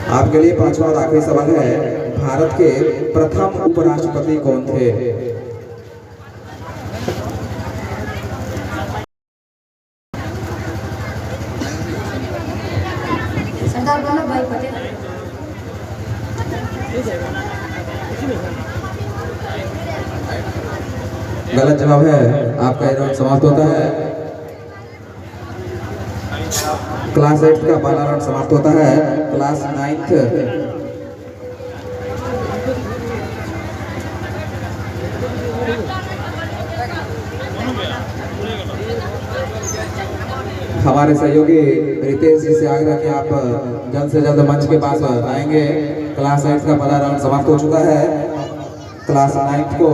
आपके लिए पांचवा और आखिरी सवाल है, भारत के प्रथम उपराष्ट्रपति कौन थे? सरदार वल्लभ भाई पटेल। गलत जवाब है, आपका राउंड समाप्त होता है। क्लास 8 का पहला राउंड समाप्त होता है। क्लास 9 हमारे सहयोगी रितेश जी से आग्रह कि आप जल्द से जल्द मंच के पास आएंगे। क्लास 8 का पहला राउंड समाप्त हो चुका है। क्लास 9 को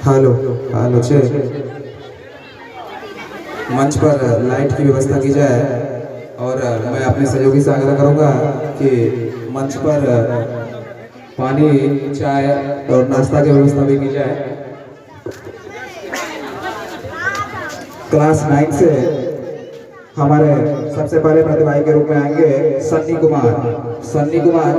हेलो हेलो चेक। मंच पर लाइट की व्यवस्था की जाए और मैं अपने सहयोगी से आग्रह करूंगा कि मंच पर पानी, चाय और नाश्ता की व्यवस्था भी की जाए। क्लास 9 से हमारे सबसे पहले प्रतिभागी के रूप में आएंगे सन्नी कुमार। सन्नी कुमार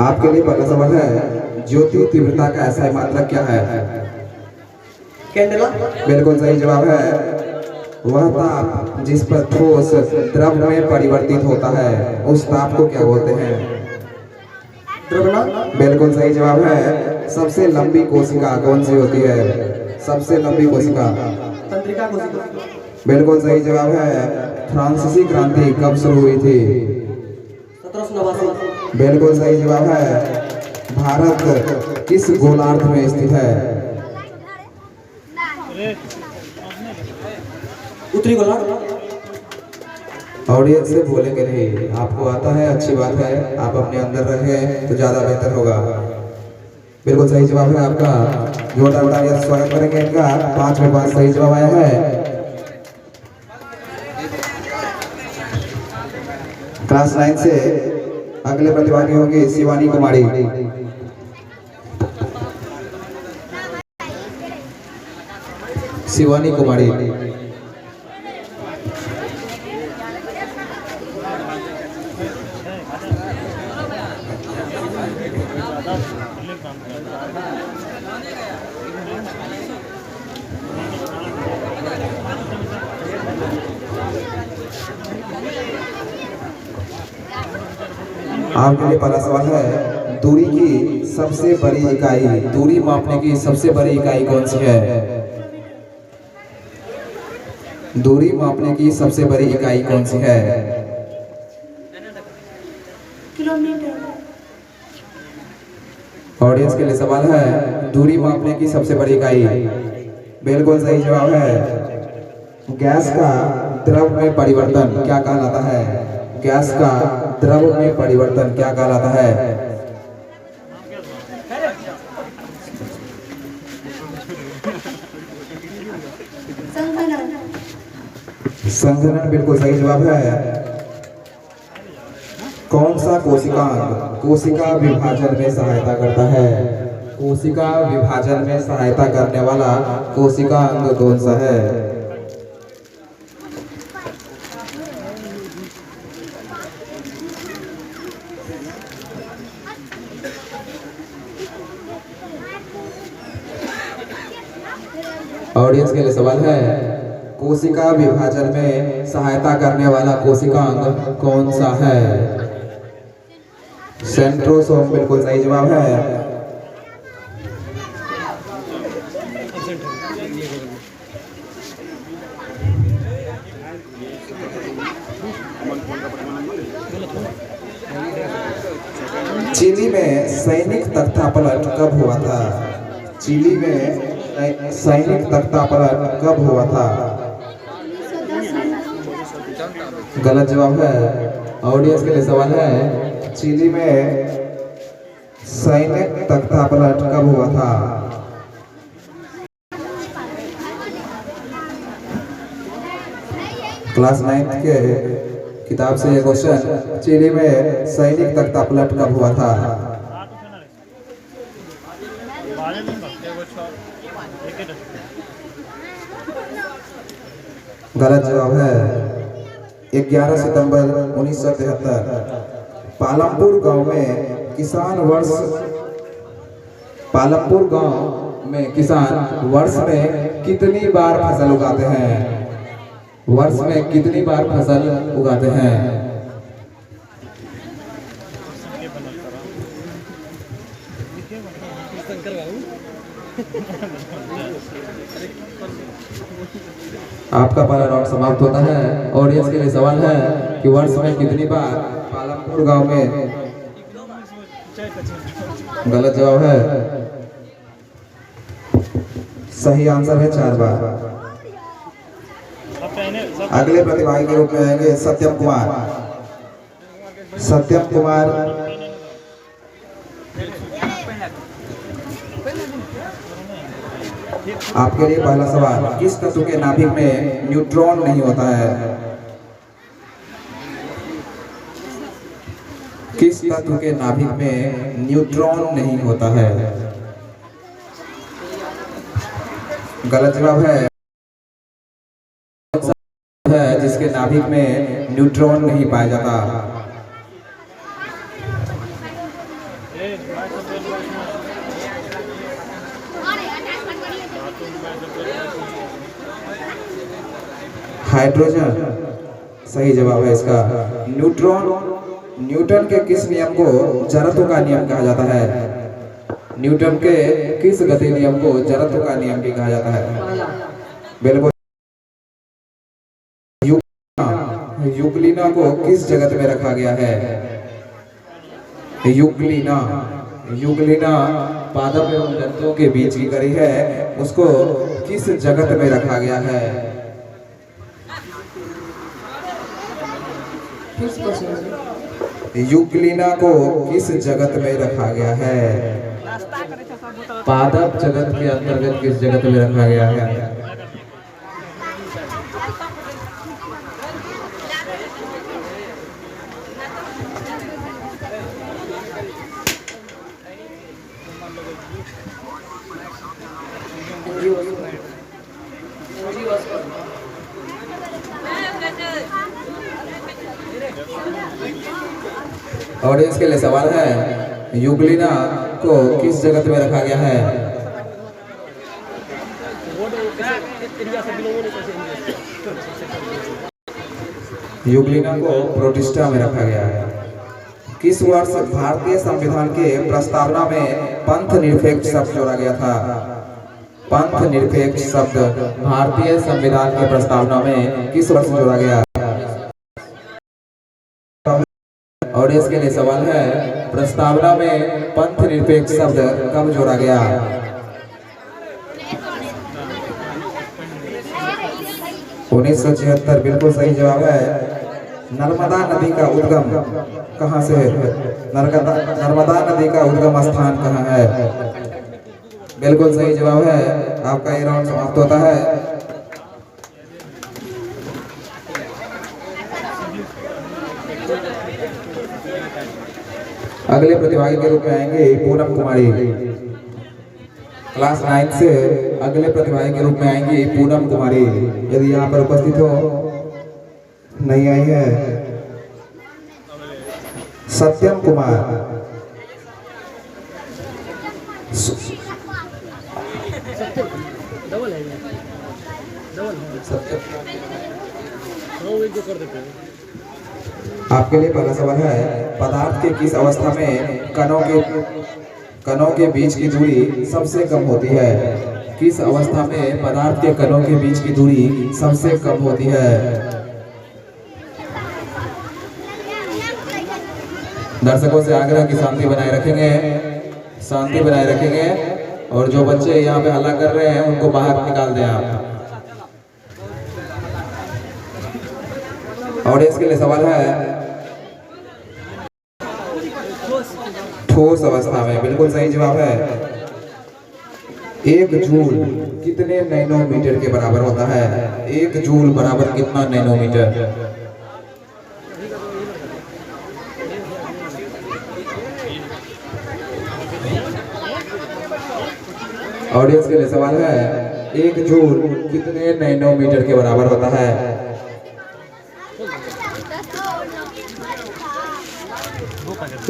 आपके लिए पहला सवाल है, ज्योति तीव्रता का ऐसा मात्रक क्या है? कैंडला। बिल्कुल सही जवाब है। वह ताप जिस पर ठोस द्रव में परिवर्तित होता है, उस ताप को क्या बोलते हैं? द्रव्यमान। बिल्कुल सही जवाब है। सबसे लंबी कोशिका कौन सी होती है? सबसे लंबी कोशिका तंत्रिका कोशिका। बिल्कुल सही जवाब है। फ्रांसीसी क्रांति कब शुरू हुई थी? 1789। बिल्कुल सही जवाब है। भारत किस गोलार्ध में स्थित है? उत्तरी गोलार्ध। ऑडियंस से बोलेंगे नहीं, आपको आता है, अच्छी बात है, आप अपने अंदर रहें तो ज्यादा बेहतर होगा। बिल्कुल सही जवाब है आपका। जोरदार तालियां से स्वागत करेंगे इनका। 5 में 5 सही जवाब आया है। क्लास 9 से अगले प्रतिभागी होंगे शिवानी कुमारी। शिवानी कुमारी आपके लिए पहला सवाल है, दूरी की सबसे बड़ी इकाई, दूरी मापने की सबसे बड़ी इकाई कौन सी है? दूरी मापने की सबसे बड़ी इकाई कौन सी है? किलोमीटर। ऑडियंस के लिए सवाल है, दूरी मापने की सबसे बड़ी इकाई। बिल्कुल सही जवाब है। गैस का द्रव में परिवर्तन क्या कहलाता है? गैस का द्रव में परिवर्तन क्या कहलाता है? संघनन। संघनन बिल्कुल सही जवाब है। कौन सा कोशिकांग कोशिका विभाजन में सहायता करता है? कोशिका विभाजन में सहायता करने वाला कोशिकांग कौन सा है? ऑडियंस के लिए सवाल है, कोशिका विभाजन में सहायता करने वाला कोशिकांग कौन सा है? सेंट्रोसोम बिल्कुल सही जवाब है। चिली में सैनिक तख्तापलट कब हुआ था? चिली में सैनिक तख्तापलट कब हुआ था? 1910 में। गलत जवाब है। ऑडियंस के लिए सवाल है, चिली में सैनिक तख्तापलट कब हुआ था? क्लास 9 के किताब से ये क्वेश्चन, चिली में सैनिक तख्तापलट कब हुआ था? गलत जवाब है। 11 सितंबर 1973 पालमपुर गांव में किसान वर्ष में कितनी बार फसल उगाते हैं? वर्ष में कितनी बार फसल उगाते हैं? आपका पहला राउंड समाप्त होता है। ऑडियंस के लिए सवाल है कि वर्ष में कितनी बार पालमपुर गांव में। गलत जवाब है। सही आंसर है 4 बार। अगले प्रतिभागी के रूप में आएंगे सत्यम कुमार। आपके लिए पहला सवाल, किस तत्व के नाभिक में न्यूट्रॉन नहीं होता है? किस तत्व के नाभिक में न्यूट्रॉन नहीं होता है? गलत जवाब है। जिसके नाभिक में न्यूट्रॉन नहीं पाया जाता। हाइड्रोजन सही जवाब है इसका। न्यूटन के किस नियम को जड़त्व का नियम कहा जाता है? न्यूटन के किस गति नियम को जड़त्व का नियम भी कहा जाता है? बिल्कुल। यूक्लिना को किस जगत में रखा गया है? यूक्लिना पादप एवं जंतुओं के बीच की कड़ी है, उसको किस जगत में रखा गया है? यूक्लिना को किस जगत में रखा गया है? पादप जगत के अंतर्गत किस जगत में रखा गया है? ऑडियंस के लिए सवाल है, यूक्लिना को किस जगत में रखा गया है? यूक्लिना को प्रोटिस्टा में रखा गया है। किस वर्ष भारतीय संविधान के प्रस्तावना में पंथ निरपेक्ष शब्द जोड़ा गया था? पंथ निरपेक्ष शब्द भारतीय संविधान की प्रस्तावना में किस वर्ष जोड़ा गया? और इसके लिए सवाल है, प्रस्तावना में पंथ निरपेक्ष शब्द कब जोड़ा गया? उन्नीस सौ 76 बिल्कुल सही जवाब है। नर्मदा नदी का उद्गम कहाँ से है? नर्मदा नदी का उद्गम स्थान कहाँ है? बिल्कुल सही जवाब है। आपका ये राउंड समाप्त होता है। अगले प्रतिभागी के रूप में आएंगे पूनम कुमारी। क्लास 9 से अगले प्रतिभागी के रूप में आएंगी पूनम कुमारी। यदि यहाँ पर उपस्थित हो, नहीं आई है। सत्यम कुमार। आपके लिए पहला सवाल है, पदार्थ के किस अवस्था में कणों के बीच की दूरी सबसे कम होती है? किस अवस्था में पदार्थ के कणों के बीच की दूरी सबसे कम होती है? दर्शकों से आग्रह की शांति बनाए रखेंगे, शांति बनाए रखेंगे, और जो बच्चे यहाँ पे हल्ला कर रहे हैं उनको बाहर निकाल दें आप। और इसके लिए सवाल है, ठोस अवस्था में। बिल्कुल सही जवाब है। 1 जूल कितने नैनोमीटर के बराबर होता है? 1 जूल बराबर कितना नैनोमीटर? ऑडियंस के लिए सवाल है, 1 जूल कितने नैनोमीटर के बराबर होता है?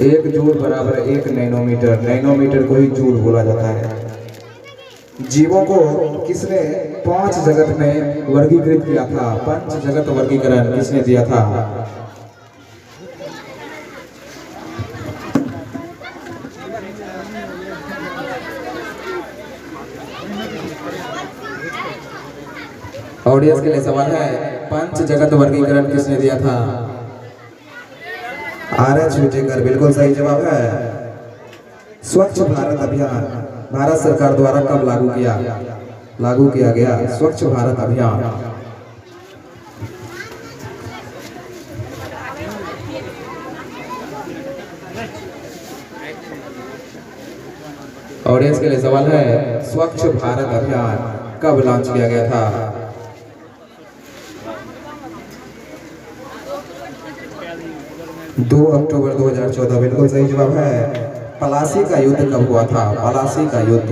1 जूल बराबर 1 नैनोमीटर। नैनोमीटर को ही जूल बोला जाता है। जीवों को किसने 5 जगत में वर्गीकृत किया था? 5 जगत वर्गीकरण किसने दिया था? ऑडियंस के लिए सवाल है, 5 जगत वर्गीकरण किसने दिया था? आर.एच. विटेकर। बिल्कुल सही जवाब है। स्वच्छ भारत अभियान भारत सरकार द्वारा कब लागू किया गया? स्वच्छ भारत अभियान। ऑडियंस के लिए सवाल है, स्वच्छ भारत अभियान कब लॉन्च किया गया था? 2 अक्टूबर 2014। बिल्कुल सही जवाब है। पलासी का युद्ध कब हुआ था? पलासी का युद्ध।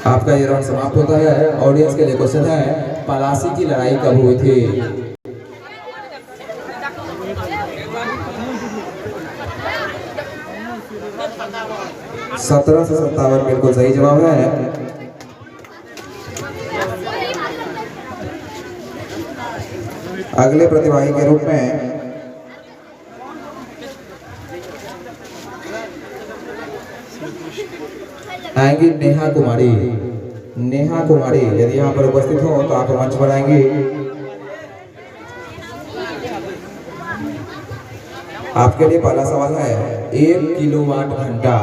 आपका ये राउंड समाप्त होता है। ऑडियंस के लिए क्वेश्चन है, पलासी की लड़ाई कब हुई थी? 1757। बिल्कुल सही जवाब है। अगले प्रतिभागी के रूप में आएंगी नेहा कुमारी। नेहा कुमारी यदि यहाँ पर उपस्थित हो तो आप मंच पर आएंगी। आपके लिए पहला सवाल है, 1 किलोवाट घंटा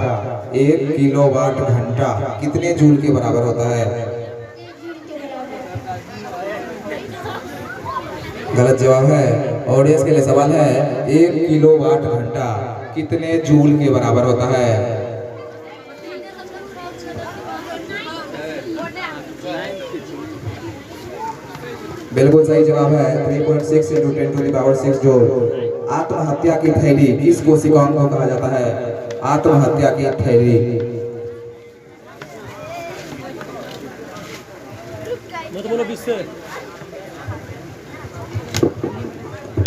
1 किलोवाट घंटा कितने जूल के बराबर होता है? गलत जवाब है। ऑडियंस के लिए सवाल है, 1 किलोवाट घंटा कितने जूल के बराबर होता है? बिल्कुल सही जवाब है। 3.6 × 10⁻⁶ जूल। आत्महत्या की थैली किस कोशिकाओं को कहा जाता है? आत्महत्या की थैली। मत बोलो 20 से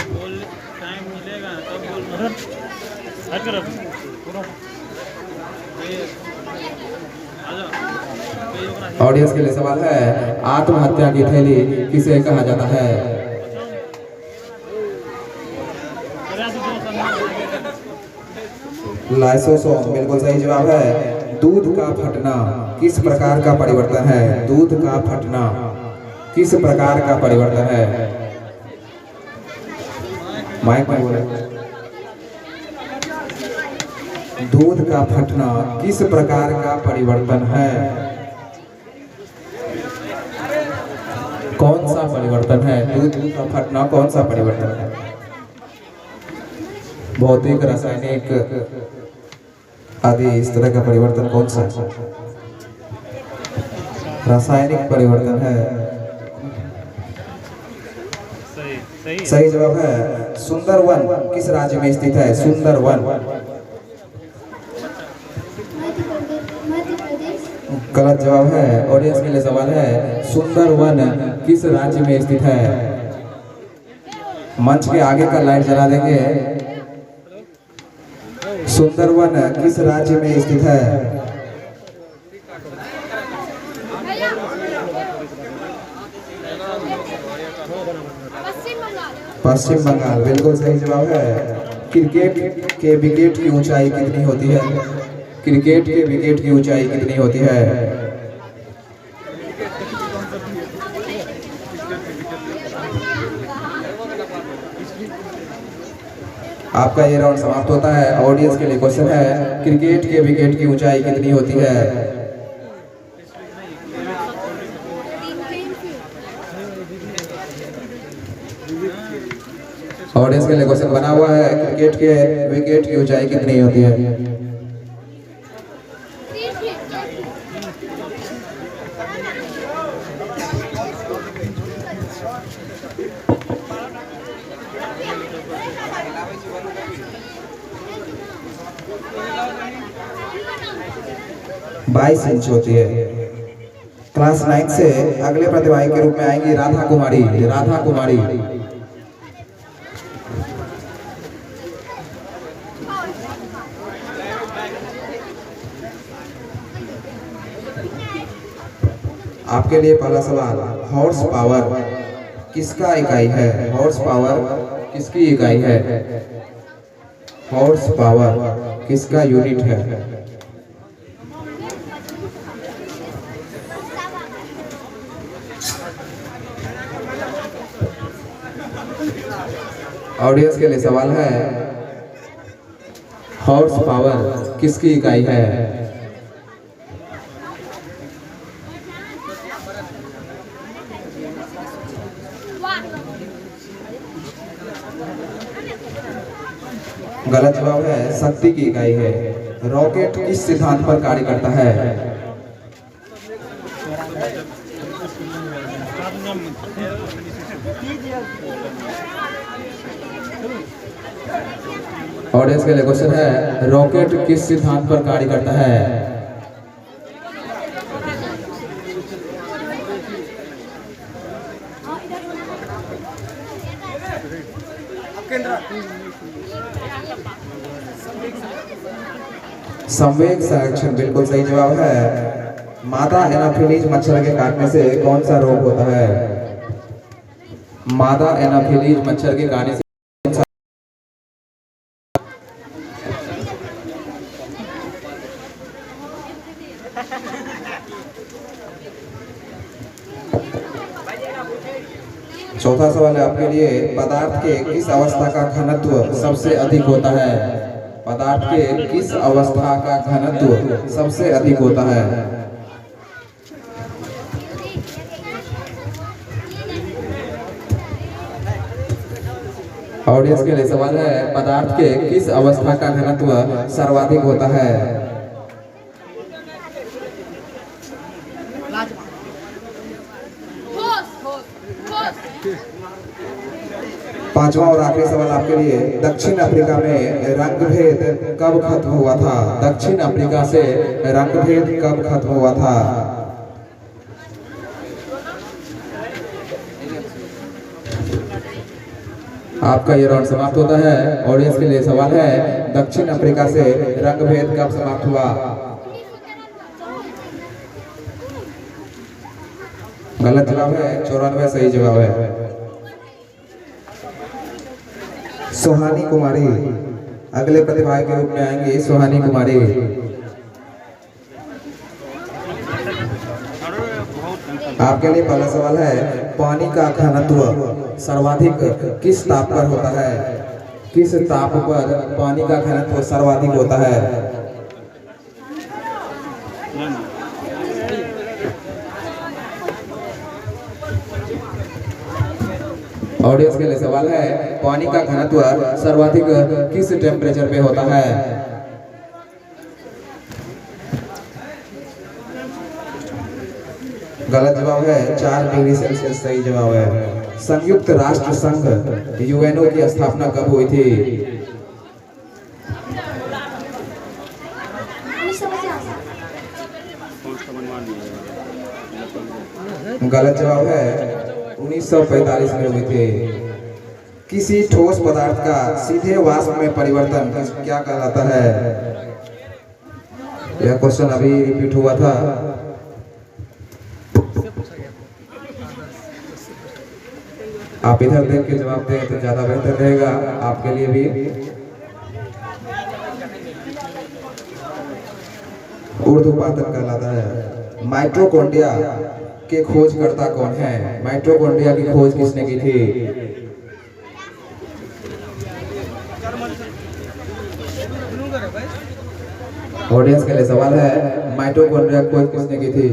बोल, टाइम मिलेगा तब बोल। हट कर ऑडियंस के लिए सवाल है, आत्महत्या की थैली किसे कहा जाता है? लाइसोसोम बिल्कुल सही जवाब है। दूध का फटना किस प्रकार का परिवर्तन है? दूध का फटना किस प्रकार का परिवर्तन है? माइक में बोले। दूध का फटना किस प्रकार का परिवर्तन है? कौन सा परिवर्तन है? दूध का फटना कौन सा परिवर्तन है? भौतिक, रासायनिक आदि इस तरह का परिवर्तन कौन सा है? रासायनिक परिवर्तन है। सही जवाब है सुंदरवन किस राज्य में स्थित है? सुंदरवन मध्य प्रदेश। गलत जवाब है। ऑडियंस के लिए सवाल है सुंदरवन किस राज्य में स्थित है? मंच के आगे का लाइट जला देंगे। सुंदरवन किस राज्य में स्थित है? पश्चिम बंगाल बिल्कुल सही जवाब है। क्रिकेट के विकेट की ऊंचाई कितनी होती है? क्रिकेट के विकेट की ऊंचाई कितनी होती है? आपका ये राउंड समाप्त होता है। ऑडियंस के लिए क्वेश्चन है क्रिकेट के विकेट की ऊंचाई कितनी होती है? ऑडियंस के लिए क्वेश्चन बना हुआ है क्रिकेट के विकेट की ऊंचाई कितनी होती है? बाईस इंच होती है। क्लास 9 से अगले प्रतिभागी के रूप में आएंगी राधा कुमारी। राधा कुमारी आपके लिए पहला सवाल, हॉर्स पावर किसका इकाई है? हॉर्स पावर किसकी इकाई है? हॉर्स पावर किसका यूनिट है? ऑडियंस के लिए सवाल है हॉर्स पावर किसकी इकाई है? गलत जवाब है शक्ति की इकाई है। रॉकेट किस सिद्धांत पर कार्य करता है? ऑडियंस के लिए क्वेश्चन है रॉकेट किस सिद्धांत पर कार्य करता है? संवेग संरक्षण बिल्कुल सही जवाब है। मादा एनाफिलीज मच्छर के काटने से कौन सा रोग होता है? मादा एनाफिलीज मच्छर के काटने से चौथा सवाल है आपके लिए, पदार्थ के किस अवस्था का घनत्व सबसे अधिक होता है? पदार्थ के किस अवस्था का घनत्व सबसे अधिक होता है? ऑडियंस के लिए सवाल है पदार्थ के किस अवस्था का घनत्व सर्वाधिक होता है? पांचवा और आखिरी सवाल आपके लिए, दक्षिण अफ्रीका में रंगभेद कब खत्म हुआ था? दक्षिण अफ्रीका से रंगभेद कब खत्म हुआ था? आपका ये राउंड समाप्त होता है। ऑडियंस के लिए सवाल है दक्षिण अफ्रीका से रंगभेद कब समाप्त हुआ? गलत जवाब है। 94 सही जवाब है। सुहानी कुमारी अगले प्रतिभागी के रूप में आएंगी। सुहानी कुमारी, आपके लिए पहला सवाल है, पानी का घनत्व सर्वाधिक किस ताप पर होता है? किस ताप पर पानी का घनत्व सर्वाधिक होता है? ऑडियंस के लिए सवाल है, पानी का घनत्व सर्वाधिक किस टेम्परेचर पे होता है? गलत जवाब है, 4 डिग्री सेल्सियस सही जवाब है। संयुक्त राष्ट्र संघ यूएनओ की स्थापना कब हुई थी? 1950। गलत जवाब है, 1945 में हुई थी। किसी ठोस पदार्थ का सीधे वाष्प में परिवर्तन क्या कहलाता है? यह क्वेश्चन अभी रिपीट हुआ था। आप इधर देख के जवाब दें तो ज्यादा बेहतर रहेगा आपके लिए भी। ऊर्ध्वपातन कहलाता है। माइटोकॉन्ड्रिया के खोजकर्ता कौन है? माइटोकॉन्ड्रिया की खोज किसने की थी? ऑडियंस के लिए सवाल है, माइटोकॉन्ड्रिया की खोज किसने की थी?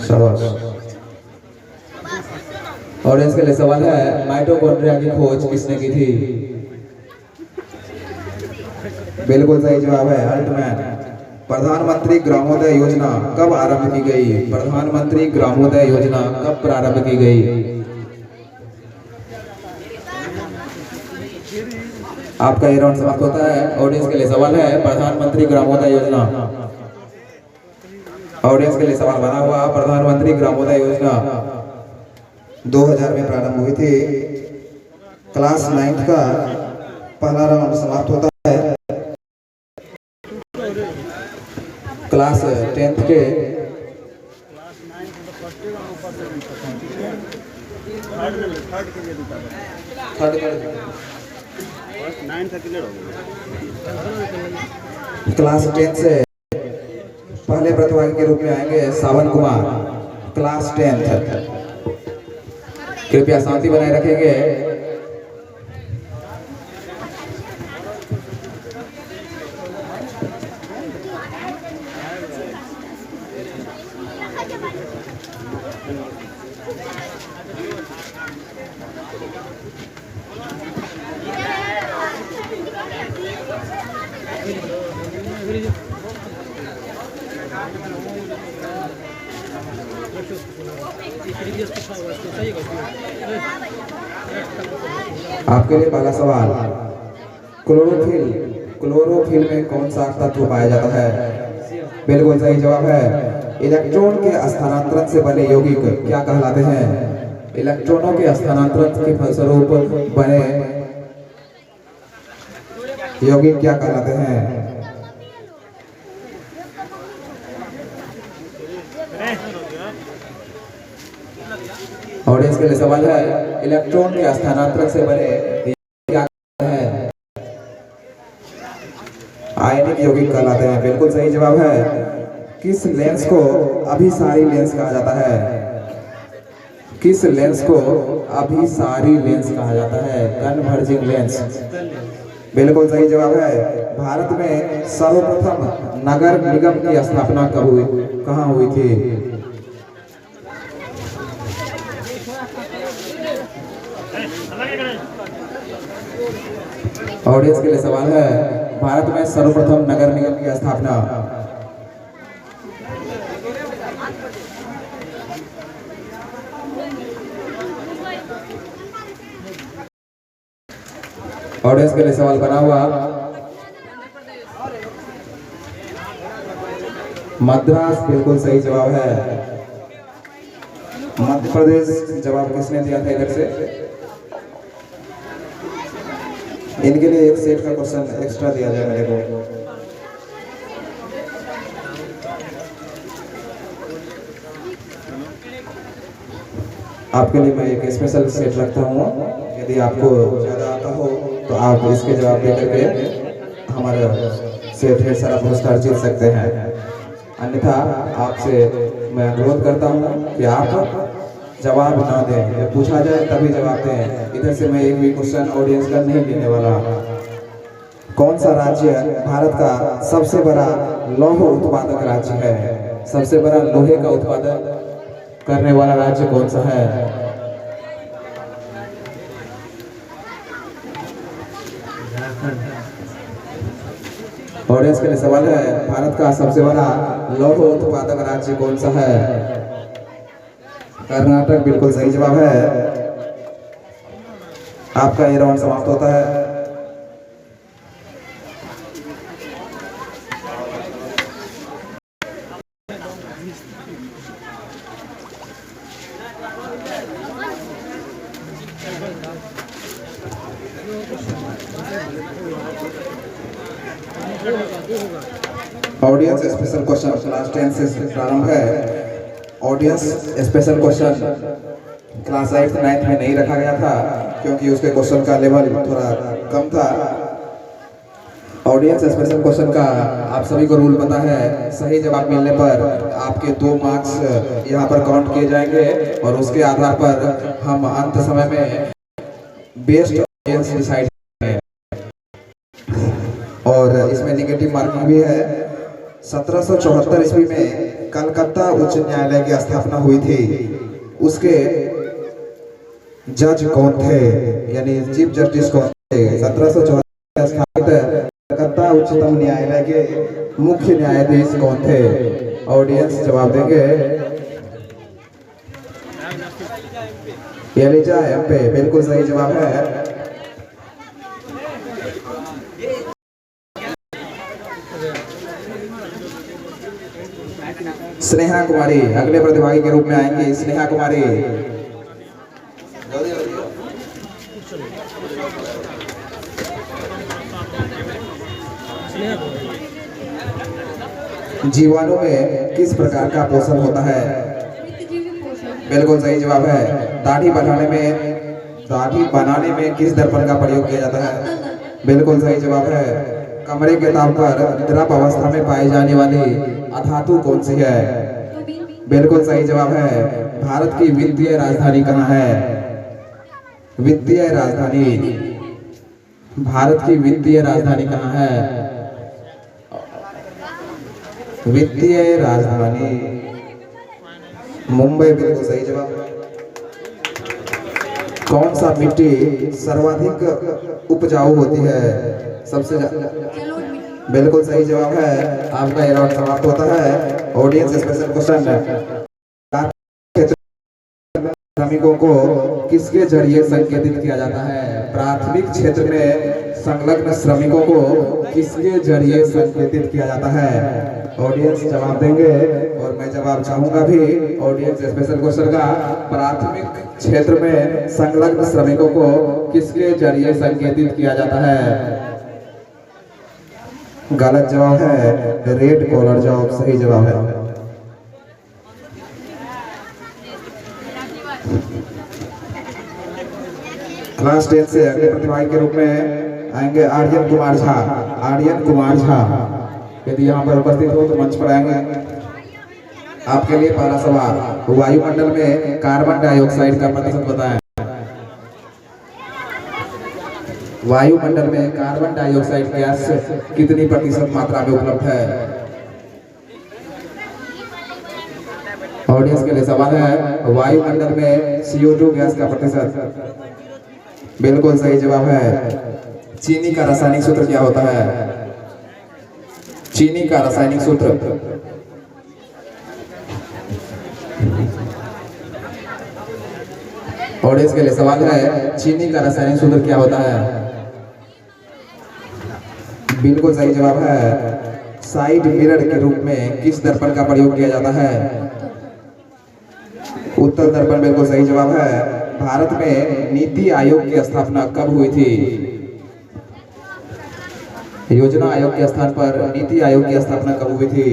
शाबाश। ऑडियंस के लिए सवाल है, माइटोकॉन्ड्रिया की खोज किसने की थी? बिल्कुल सही जवाब है, हल्टमैन। प्रधानमंत्री ग्रामोदय योजना कब आरंभ की गई? प्रधानमंत्री ग्रामोदय योजना कब प्रारंभ की गई? आपका ये राउंड समाप्त होता है। ऑडियंस के लिए सवाल है, प्रधानमंत्री ग्रामोदय योजना। ऑडियंस के लिए सवाल बना हुआ, प्रधानमंत्री ग्रामोदय योजना 2000 में प्रारंभ हुई थी। क्लास 9 का पहला राउंड समाप्त होता है। क्लास 10 के क्लास 10 से पहले प्रतिभागी के रूप में आएंगे सावन कुमार, क्लास 10। कृपया शांति बनाए रखेंगे। आपके लिए पहला सवाल, क्लोरोफिल में कौन सा तत्व पाया जाता है? बिल्कुल सही जवाब है, इलेक्ट्रॉन के स्थानांतरण से बने यौगिक क्या कहलाते हैं? इलेक्ट्रॉनों के स्थानांतरण के फलस्वरूप बने यौगिक क्या कहलाते हैं? ऑडियंस के लिए सवाल है, इलेक्ट्रॉन के स्थानांतरण से बने क्या है? आयनिक यौगिक कहलाते हैं। बिल्कुल सही जवाब है। किस लेंस को अभिसारी लेंस कहा जाता है? किस लेंस को अभिसारी लेंस कहा जाता है? Converging lens. बिल्कुल सही जवाब है। भारत में सर्वप्रथम नगर निगम की स्थापना कब हुई, कहाँ हुई थी? ऑडियंस के लिए सवाल है, भारत में सर्वप्रथम नगर निगम की स्थापना। ऑडियंस के लिए सवाल बना हुआ, मद्रास। बिल्कुल सही जवाब है, मध्य प्रदेश। जवाब किसने दिया था इधर से? इनके लिए एक सेट का क्वेश्चन एक्स्ट्रा दिया जाए मेरे को। आपके लिए मैं एक स्पेशल सेट रखता हूँ। यदि आपको ज़्यादा आता हो तो आप इसके जवाब दे करके हमारे से ढेर सारा पुरस्कार जीत सकते हैं। अन्यथा आपसे मैं अनुरोध करता हूँ कि आप जवाब ना दें, जब पूछा जाए तभी जवाब दें। इधर से मैं एक भी क्वेश्चन ऑडियंस का नहीं लेने वाला। कौन सा राज्य भारत का सबसे बड़ा लौह उत्पादक राज्य है? सबसे बड़ा लोहे का उत्पादन करने वाला राज्य कौन सा है? ऑडियंस के लिए सवाल है, भारत का सबसे बड़ा लौह उत्पादक राज्य कौन सा है? कर्नाटक बिल्कुल सही जवाब है। आपका ये राउंड समाप्त होता है। ऑडियंस स्पेशल क्वेश्चन क्लास 10 से प्रारंभ है। Audience special question class 8 9th में नहीं रखा गया था क्योंकि उसके क्वेश्चन का लेवल थोड़ा कम था। ऑडियंस स्पेशल क्वेश्चन का आप सभी को रूल पता है, सही जवाब मिलने पर आपके 2 मार्क्स यहाँ पर काउंट किए जाएंगे और उसके आधार पर हम अंत समय में बेस्ट ऑडियंस डिसाइड करेंगे। और इसमें निगेटिव मार्किंग भी है। 1774 ईस्वी में कलकत्ता उच्च न्यायालय की स्थापना हुई थी। उसके जज कौन थे, यानी चीफ जस्टिस कौन थे? 1774 में स्थापित कलकत्ता उच्चतम न्यायालय के मुख्य न्यायाधीश कौन थे? ऑडियंस जवाब देंगे। एलिजा एम्पे बिल्कुल सही जवाब है। स्नेहा कुमारी अगले प्रतिभागी के रूप में आएंगी। स्नेहा कुमारी जीवाणु में किस प्रकार का पोषण होता है? बिल्कुल सही जवाब है। दाढ़ी बनाने में किस दर्पण का प्रयोग किया जाता है? बिल्कुल सही जवाब है। कमरे के ताप पर द्रव अवस्था में पाई जाने वाली अधातु कौन सी है? बिल्कुल सही जवाब है। भारत की वित्तीय राजधानी कहाँ है? वित्तीय राजधानी, भारत की वित्तीय राजधानी कहाँ है? वित्तीय राजधानी मुंबई बिल्कुल सही जवाब। कौन सा मिट्टी सर्वाधिक उपजाऊ होती है? सबसे बिल्कुल सही जवाब है। आपका ये राउंड समाप्त होता है। ऑडियंस स्पेशल क्वेश्चन, श्रमिकों को किसके जरिए संकेतित किया जाता है? प्राथमिक क्षेत्र में संलग्न श्रमिकों को किसके जरिए संकेतित किया जाता है? ऑडियंस जवाब देंगे और मैं जवाब चाहूंगा भी। ऑडियंस स्पेशल क्वेश्चन का, प्राथमिक क्षेत्र में संलग्न श्रमिकों को किसके जरिए संकेतित किया जाता है? गलत जवाब है, रेड कॉलर जॉब सही जवाब है। क्लास 10 से अगले प्रतिभागी के रूप में आएंगे आर्यन कुमार झा। आर्यन कुमार झा यदि यहाँ पर उपस्थित हो तो मंच पर आएंगे। आपके लिए पहला सवाल, वायुमंडल में कार्बन डाइऑक्साइड का प्रतिशत बताएं। वायुमंडल में कार्बन डाइऑक्साइड गैस कितनी प्रतिशत मात्रा में उपलब्ध है? ऑडियंस के लिए सवाल है, वायुमंडल में CO2 गैस का प्रतिशत। बिल्कुल सही जवाब है। चीनी का रासायनिक सूत्र क्या होता है? चीनी का रासायनिक सूत्र ऑडियंस के लिए सवाल है, चीनी का रासायनिक सूत्र क्या होता है? बिल्कुल सही जवाब है। साइड मिरर के रूप में किस दर्पण का प्रयोग किया जाता है? उत्तर दर्पण बिल्कुल सही जवाब है। भारत में नीति आयोग की स्थापना कब हुई थी? योजना आयोग के स्थान पर नीति आयोग की स्थापना कब हुई थी?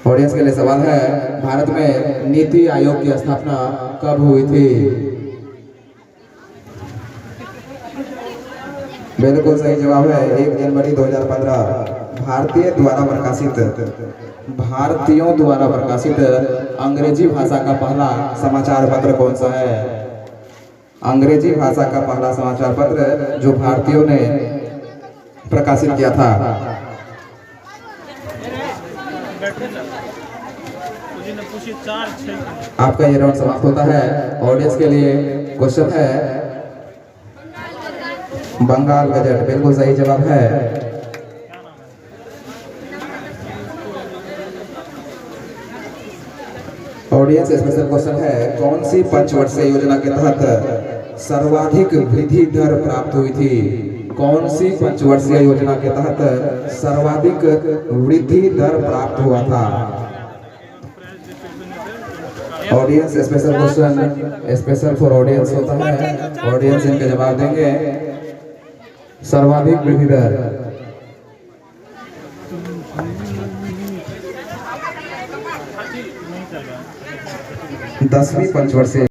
ऑडियंस के लिए सवाल है, भारत में नीति आयोग की स्थापना कब हुई थी? बिल्कुल सही जवाब है 1 जनवरी 2015। भारतीयों द्वारा प्रकाशित अंग्रेजी भाषा का पहला समाचार पत्र कौन सा है? अंग्रेजी भाषा का पहला समाचार पत्र जो भारतीयों ने प्रकाशित किया था। पूछी 4-6 आपका ये राउंड समाप्त होता है। ऑडियंस के लिए क्वेश्चन है, बंगाल गजट बिल्कुल सही जवाब है। ऑडियंस स्पेशल क्वेश्चन है, कौन सी पंचवर्षीय योजना के तहत सर्वाधिक वृद्धि दर प्राप्त हुई थी? कौन सी पंचवर्षीय योजना के तहत सर्वाधिक वृद्धि दर प्राप्त हुआ था? Audience special question special for audience होता है, ऑडियंस इनके जवाब देंगे। सर्वाधिक वृद्धि दर 10वीं पंचवर्षीय